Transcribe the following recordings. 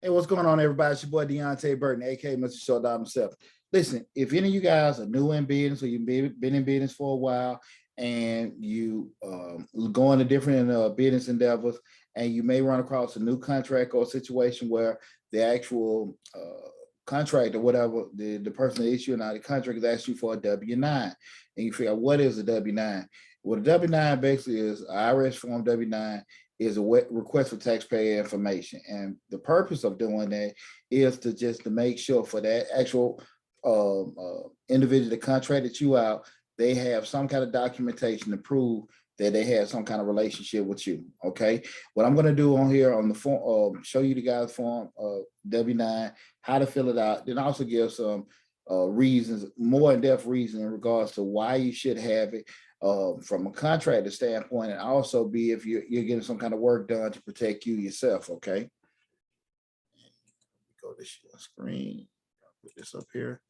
Hey, what's going on, everybody? It's your boy Deonte Burden, aka Mr. Short Dog himself. Listen, if any of you guys are new in business or you've been in business for a while and you go into different business endeavors, and you may run across a new contract or a situation where the actual contract or whatever, the person that issuing out the contract is asking you for a W-9, and you figure out what is a W-9. What a W-9 basically is, an IRS form W-9 is a request for taxpayer information. And the purpose of doing that is to make sure for that actual individual that contracted you out, they have some kind of documentation to prove that they have some kind of relationship with you. Okay. What I'm going to do on here on the form, show you the guys form W-9, how to fill it out, then also give some reasons, more in-depth reasons in regards to why you should have it from a contractor standpoint, and also be if you're getting some kind of work done to protect you yourself. Okay. Go to the screen. Put this up here.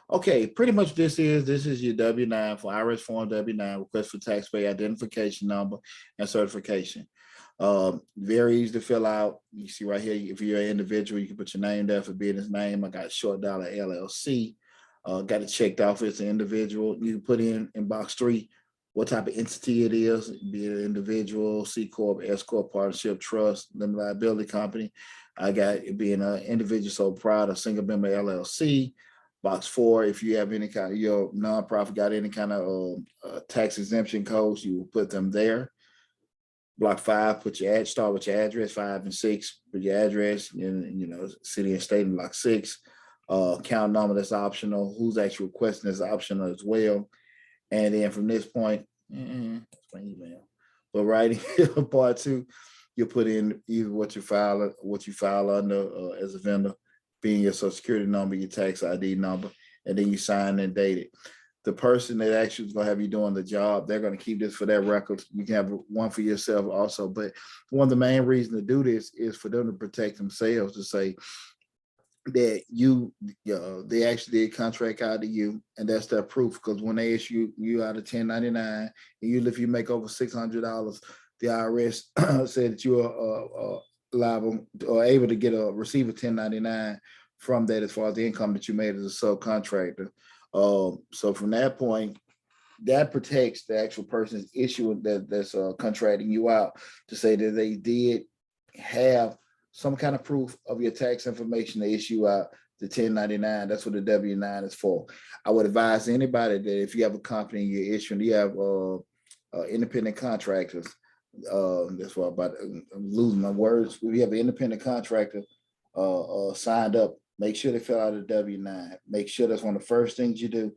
Okay, pretty much this is your W-9 for IRS form W-9, request for taxpayer identification number and certification. Very easy to fill out. You see right here, if you're an individual, you can put your name there for business name. I got Short Dollar LLC. Got it checked off as an individual. You can put in box 3 what type of entity it is, be it an individual, C Corp, S Corp, partnership, trust, limited liability company. I got it being an individual sole proprietor, single member LLC. Box 4, if you have any kind of, your nonprofit got any kind of tax exemption codes, you will put them there. Block 5, put your start with your address. 5 and 6, put your address, and city and state in block 6. Account number, that's optional. Who's actually requesting is optional as well. And then from this point, that's my email. But right here, part 2, you put in either what you file under as a vendor, being your social security number, your tax ID number, and then you sign and date it. The person that actually is going to have you doing the job, they're going to keep this for their records. You can have one for yourself also. But one of the main reasons to do this is for them to protect themselves, to say that they actually did contract out to you, and that's their proof. Because when they issue you out of 1099, and usually if you make over $600, the IRS said that you are liable or able to receive a 1099 from that, as far as the income that you made as a subcontractor. So from that point, that protects the actual person's issuing that's contracting you out, to say that they did have some kind of proof of your tax information to issue out the 1099. That's what the W-9 is for. I would advise anybody that if you have a company you're issuing, you have independent contractors. That's why I'm losing my words. We have an independent contractor signed up. Make sure they fill out a W-9. Make sure that's one of the first things you do.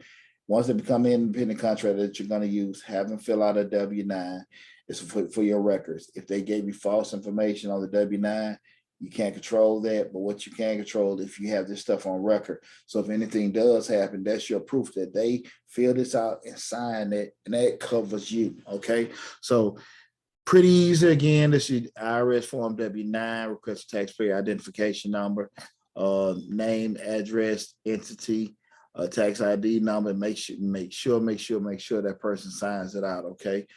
Once they become an independent contractor that you're going to use, have them fill out a W-9. It's for your records. If they gave you false information on the W-9, you can't control that, but what you can control if you have this stuff on record. So if anything does happen, that's your proof that they filled this out and signed it, and that covers you. Okay, so pretty easy. Again, this is IRS form W-9, request taxpayer identification number, name, address, entity, tax ID number. Make sure that person signs it out. Okay.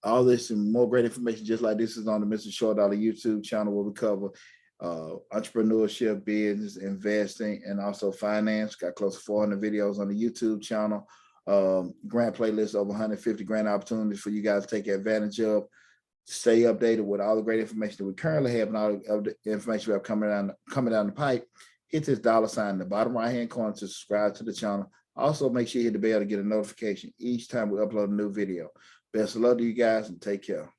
All this and more great information just like this is on the Mr. Short Dollar YouTube channel, where we cover entrepreneurship, business, investing, and also finance. Got close to 400 videos on the YouTube channel. Grant playlist, over 150 grant opportunities for you guys to take advantage of. Stay updated with all the great information that we currently have and all of the information we have coming down the pipe. Hit this $ in the bottom right-hand corner to subscribe to the channel. Also, make sure you hit the bell to get a notification each time we upload a new video. Best of luck to you guys, and take care.